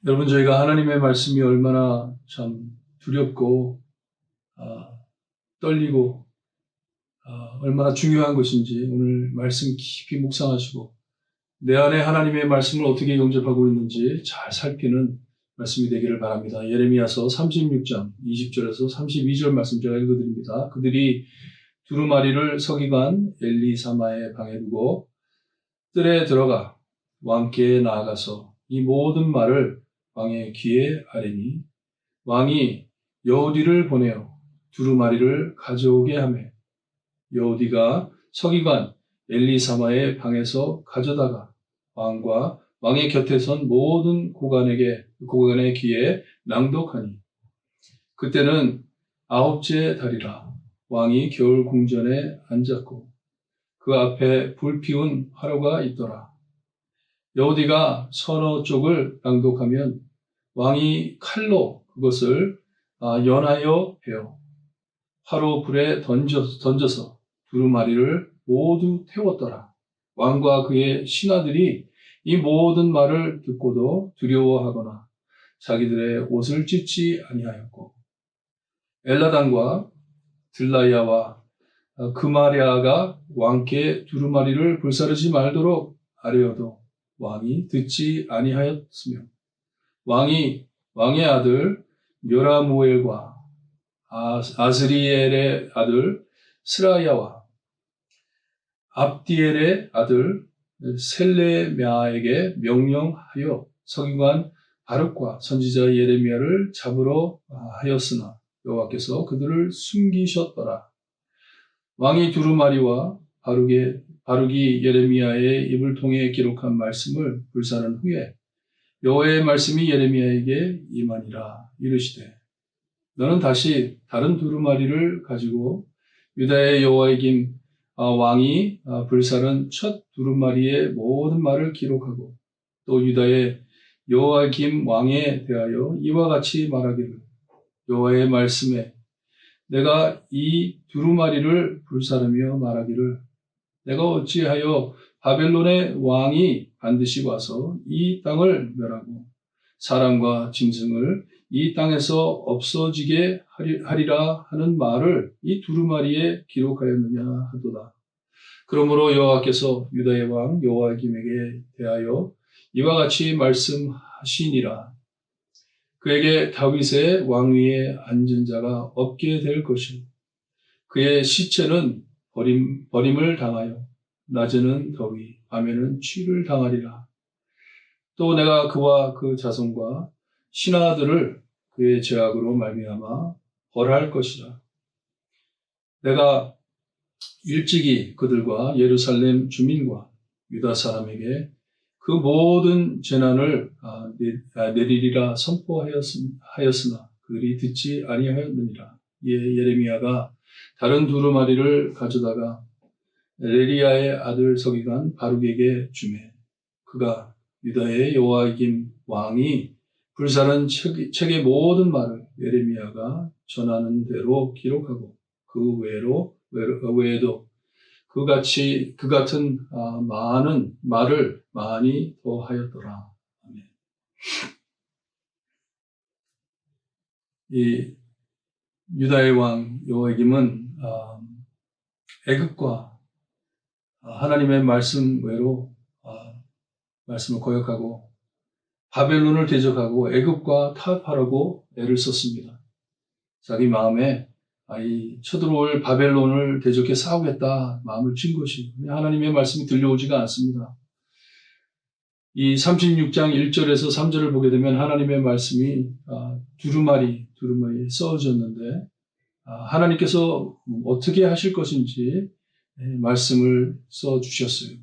여러분, 저희가 하나님의 말씀이 얼마나 참 두렵고 떨리고 얼마나 중요한 것인지 오늘 말씀 깊이 묵상하시고 내 안에 하나님의 말씀을 어떻게 영접하고 있는지 잘 살피는 말씀이 되기를 바랍니다. 예레미야서 36장 20절에서 32절 말씀 제가 읽어드립니다. 그들이 두루마리를 서기관 엘리사마의 방에 두고 뜰에 들어가 왕께 나아가서 이 모든 말을 왕의 귀에 아뢰니 왕이 여우디를 보내어 두루마리를 가져오게 하매 여우디가 서기관 엘리사마의 방에서 가져다가 왕과 왕의 곁에 선 모든 고관의 귀에 낭독하니 그때는 9째 달이라. 왕이 겨울 궁전에 앉았고 그 앞에 불 피운 화로가 있더라. 여우디가 서너 쪽을 낭독하면 왕이 칼로 그것을 연하여 베어 화로 불에 던져서 두루마리를 모두 태웠더라. 왕과 그의 신하들이 이 모든 말을 듣고도 두려워하거나 자기들의 옷을 찢지 아니하였고 엘라단과 들라야와 그마랴가 왕께 두루마리를 불사르지 말도록 아뢰어도 왕이 듣지 아니하였으며 왕의 아들 요라무엘과 아스리엘의 아들 스라야와 압디엘의 아들 셀레미아에게 명령하여 서기관 바룩과 선지자 예레미야를 잡으러 하였으나 여호와께서 그들을 숨기셨더라. 왕이 두루마리와 바룩이 예레미야의 입을 통해 기록한 말씀을 불사른 후에 여호와의 말씀이 예레미야에게 임하니라. 이르시되 너는 다시 다른 두루마리를 가지고 유다의 여호야김 왕이 불사른 첫 두루마리의 모든 말을 기록하고 또 유다의 여호야김 왕에 대하여 이와 같이 말하기를 여호와의 말씀에 내가 이 두루마리를 불사르며 말하기를 내가 어찌하여 바벨론의 왕이 반드시 와서 이 땅을 멸하고 사람과 짐승을 이 땅에서 없어지게 하리라 하는 말을 이 두루마리에 기록하였느냐 하도다. 그러므로 여호와께서 유다의 왕 여호야김에게 대하여 이와 같이 말씀하시니라. 그에게 다윗의 왕위에 앉은 자가 없게 될 것이고 그의 시체는 버림을 당하여 낮에는 더위 밤에는 취를 당하리라. 또 내가 그와 그 자손과 신하들을 그의 죄악으로 말미암아 벌할 것이라. 내가 일찍이 그들과 예루살렘 주민과 유다 사람에게 그 모든 재난을 내리리라 선포하였으나 그들이 듣지 아니하였느니라. 예레미야가 다른 두루마리를 가져다가 레리야의 아들 서기관 바룩에게 주매 그가 유다의 여호야김 왕이 불사른 책의 모든 말을 예레미야가 전하는 대로 기록하고 그 외에도 그 같은 많은 말을 많이 더하였더라. 아멘. 이 유다의 왕 여호야김은 애굽과 하나님의 말씀 외로 말씀을 거역하고 바벨론을 대적하고 애굽과 타협하려고 애를 썼습니다. 자기 마음에 이 쳐들어올 바벨론을 대적해 싸우겠다 마음을 친 것이 하나님의 말씀이 들려오지가 않습니다. 이 36장 1절에서 3절을 보게 되면 하나님의 말씀이 두루마리에 써졌는데 하나님께서 어떻게 하실 것인지 말씀을 써주셨어요.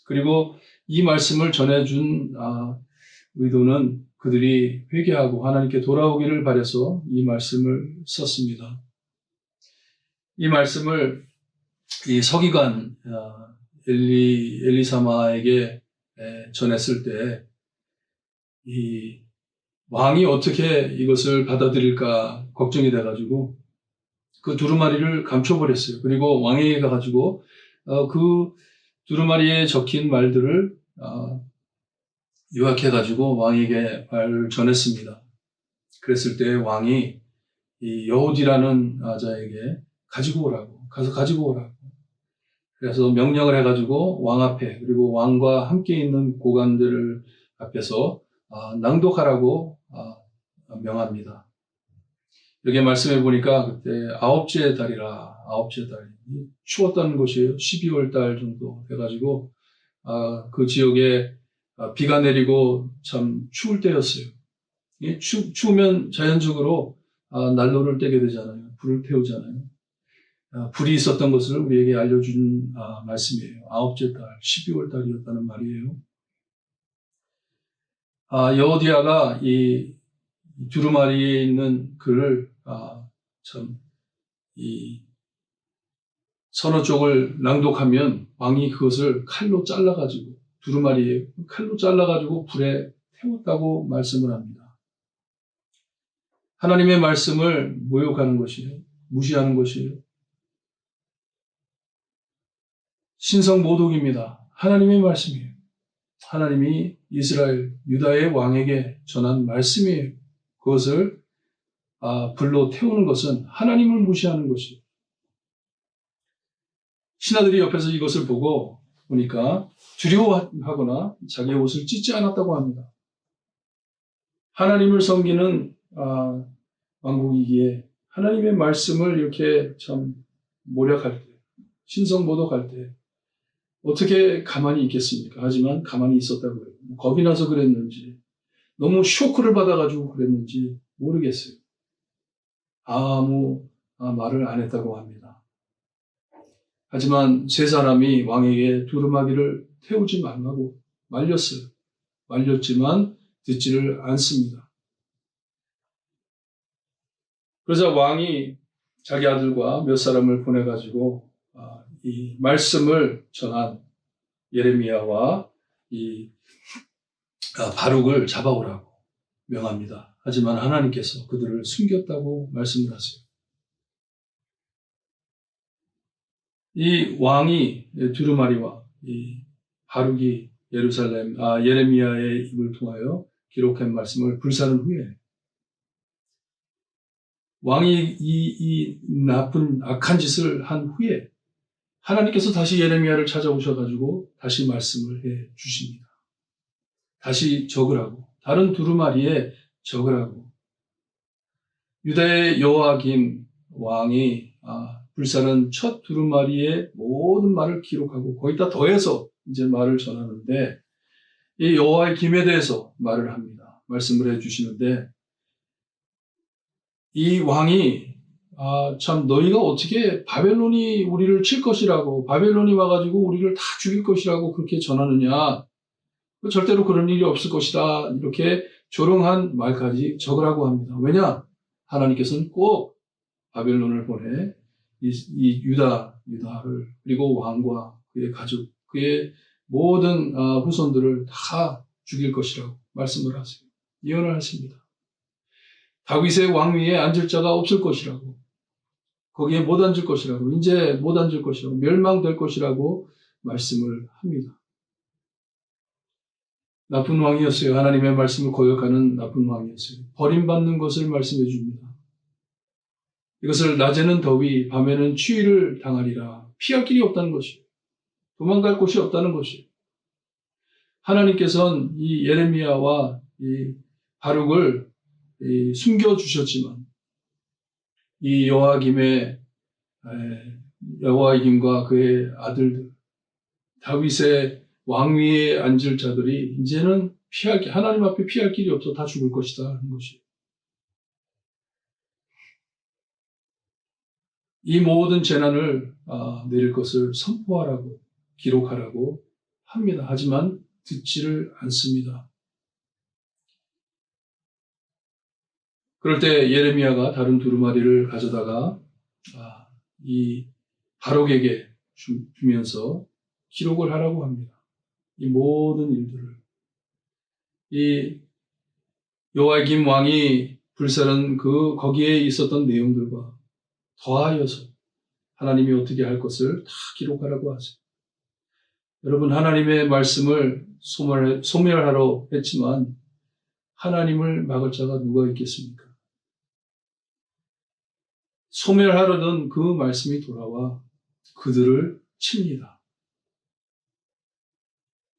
그리고 이 말씀을 전해준 의도는 그들이 회개하고 하나님께 돌아오기를 바라서 이 말씀을 썼습니다. 이 말씀을 이 서기관 엘리사마에게 전했을 때 이 왕이 어떻게 이것을 받아들일까 걱정이 돼가지고 그 두루마리를 감춰버렸어요. 그리고 왕에게 가가지고 그 두루마리에 적힌 말들을 유학해가지고 왕에게 말을 전했습니다. 그랬을 때 왕이 이 여호디라는 자에게 가서 가지고 오라고. 그래서 명령을 해가지고 왕 앞에, 그리고 왕과 함께 있는 고관들 앞에서 낭독하라고 명합니다. 여기 말씀해 보니까 그때 아홉째 달이라, 아홉째 달, 추웠던 곳이에요. 12월 달 정도 돼가지고 그 지역에 비가 내리고 참 추울 때였어요. 추우면 자연적으로 난로를 떼게 되잖아요. 불을 태우잖아요. 불이 있었던 것을 우리에게 알려준 말씀이에요. 아홉째 달, 12월 달이었다는 말이에요. 여호디아가 이 두루마리에 있는 글을 이 서너 쪽을 낭독하면 왕이 그것을 칼로 잘라가지고, 두루마리에 칼로 잘라가지고 불에 태웠다고 말씀을 합니다. 하나님의 말씀을 모욕하는 것이에요. 무시하는 것이에요. 신성모독입니다. 하나님의 말씀이에요. 하나님이 이스라엘, 유다의 왕에게 전한 말씀이에요. 그것을 불로 태우는 것은 하나님을 무시하는 것이에요. 신하들이 옆에서 이것을 보니까 두려워하거나 자기의 옷을 찢지 않았다고 합니다. 하나님을 섬기는 왕국이기에 하나님의 말씀을 이렇게 참 모략할 때, 신성모독할 때 어떻게 가만히 있겠습니까? 하지만 가만히 있었다고 해요. 겁이 나서 그랬는지, 너무 쇼크를 받아가지고 그랬는지 모르겠어요. 아무 말을 안 했다고 합니다. 하지만 세 사람이 왕에게 두루마기를 태우지 말라고 말렸어요. 말렸지만 듣지를 않습니다. 그러자 왕이 자기 아들과 몇 사람을 보내가지고 이 말씀을 전한 예레미야와 이 바룩을 잡아오라고 명합니다. 하지만 하나님께서 그들을 숨겼다고 말씀을 하세요. 이 왕이 두루마리와 이 바룩이 예레미야의 입을 통하여 기록한 말씀을 불사른 후에 왕이 이 나쁜 악한 짓을 한 후에 하나님께서 다시 예레미야를 찾아오셔가지고 다시 말씀을 해 주십니다. 다시 적으라고, 다른 두루마리에 적으라고. 유다의 여호야김 왕이 불사른 첫 두루마리의 모든 말을 기록하고 거기다 더해서 이제 말을 전하는데, 이 여호야김에 대해서 말을 합니다. 말씀을 해 주시는데, 이 왕이 참 너희가 어떻게 바벨론이 우리를 칠 것이라고, 바벨론이 와가지고 우리를 다 죽일 것이라고 그렇게 전하느냐. 절대로 그런 일이 없을 것이다. 이렇게 조롱한 말까지 적으라고 합니다. 왜냐? 하나님께서는 꼭 바벨론을 보내 이 유다를, 그리고 왕과 그의 가족, 그의 모든 후손들을 다 죽일 것이라고 말씀을 하세요. 예언을 하십니다. 다윗의 왕위에 앉을 자가 없을 것이라고, 거기에 못 앉을 것이라고, 이제 못 앉을 것이라고, 멸망될 것이라고 말씀을 합니다. 나쁜 왕이었어요. 하나님의 말씀을 거역하는 나쁜 왕이었어요. 버림받는 것을 말씀해 줍니다. 이것을 낮에는 더위, 밤에는 추위를 당하리라. 피할 길이 없다는 것이에요. 도망갈 곳이 없다는 것이에요. 하나님께서는 이 예레미야와 이 바룩을 숨겨주셨지만, 이 여호야김과 그의 아들들, 다윗의 왕위에 앉을 자들이 이제는 하나님 앞에 피할 길이 없어 다 죽을 것이다 하는 것이에요. 이 모든 재난을 내릴 것을 선포하라고, 기록하라고 합니다. 하지만 듣지를 않습니다. 그럴 때 예레미야가 다른 두루마리를 가져다가 이 바룩에게 주면서 기록을 하라고 합니다. 이 모든 일들을. 이 여호야김 왕이 불사른 거기에 있었던 내용들과 더하여서 하나님이 어떻게 할 것을 다 기록하라고 하세요. 여러분, 하나님의 말씀을 소멸하러 했지만 하나님을 막을 자가 누가 있겠습니까? 소멸하려던 그 말씀이 돌아와 그들을 칩니다.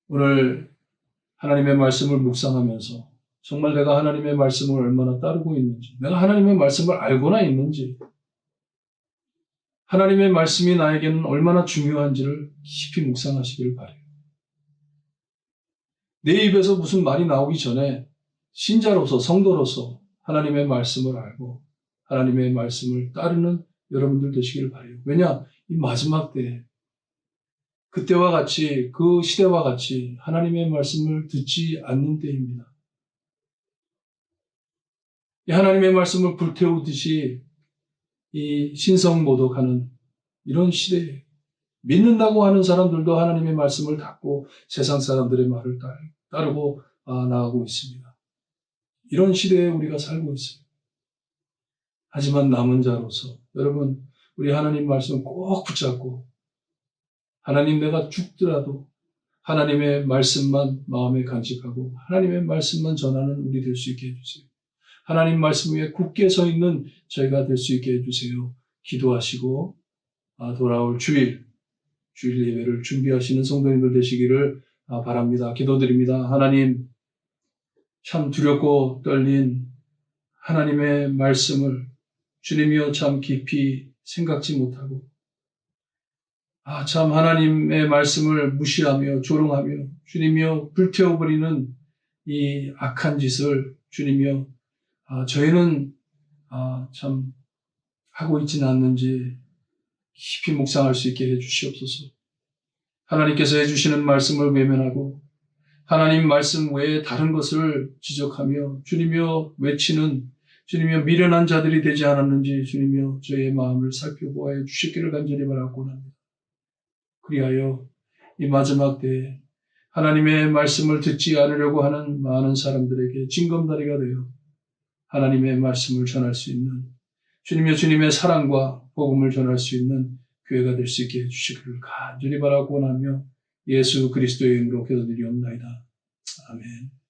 오늘 하나님의 말씀을 묵상하면서 정말 내가 하나님의 말씀을 얼마나 따르고 있는지, 내가 하나님의 말씀을 알고나 있는지, 하나님의 말씀이 나에게는 얼마나 중요한지를 깊이 묵상하시기를 바라요. 내 입에서 무슨 말이 나오기 전에 신자로서, 성도로서 하나님의 말씀을 알고 하나님의 말씀을 따르는 여러분들 되시기를 바라요. 왜냐? 이 마지막 때에 그때와 같이, 그 시대와 같이 하나님의 말씀을 듣지 않는 때입니다. 이 하나님의 말씀을 불태우듯이 이 신성모독하는 이런 시대에 믿는다고 하는 사람들도 하나님의 말씀을 닫고 세상 사람들의 말을 따르고 나아가고 있습니다. 이런 시대에 우리가 살고 있어요. 하지만 남은 자로서 여러분, 우리 하나님 말씀을 꼭 붙잡고 하나님, 내가 죽더라도 하나님의 말씀만 마음에 간직하고 하나님의 말씀만 전하는 우리 될 수 있게 해주세요. 하나님 말씀 위에 굳게 서 있는 저희가 될 수 있게 해주세요. 기도하시고 돌아올 주일 예배를 준비하시는 성도님들 되시기를 바랍니다. 기도드립니다. 하나님, 참 두렵고 떨린 하나님의 말씀을 주님이여 참 깊이 생각지 못하고 참 하나님의 말씀을 무시하며 조롱하며 주님이여 불태워버리는 이 악한 짓을 주님이여 저희는 참 하고 있지는 않는지 깊이 묵상할 수 있게 해주시옵소서. 하나님께서 해주시는 말씀을 외면하고 하나님 말씀 외에 다른 것을 지적하며 주님이여 외치는 주님이여 미련한 자들이 되지 않았는지 주님이여 저의 마음을 살펴보아 주시기를 간절히 바라고 합니다. 그리하여 이 마지막 때에 하나님의 말씀을 듣지 않으려고 하는 많은 사람들에게 징검다리가 되어 하나님의 말씀을 전할 수 있는 주님의 사랑과 복음을 전할 수 있는 교회가 될 수 있게 해주시기를 간절히 바라고 하며 예수 그리스도의 이름으로 기도드리옵나이다. 아멘.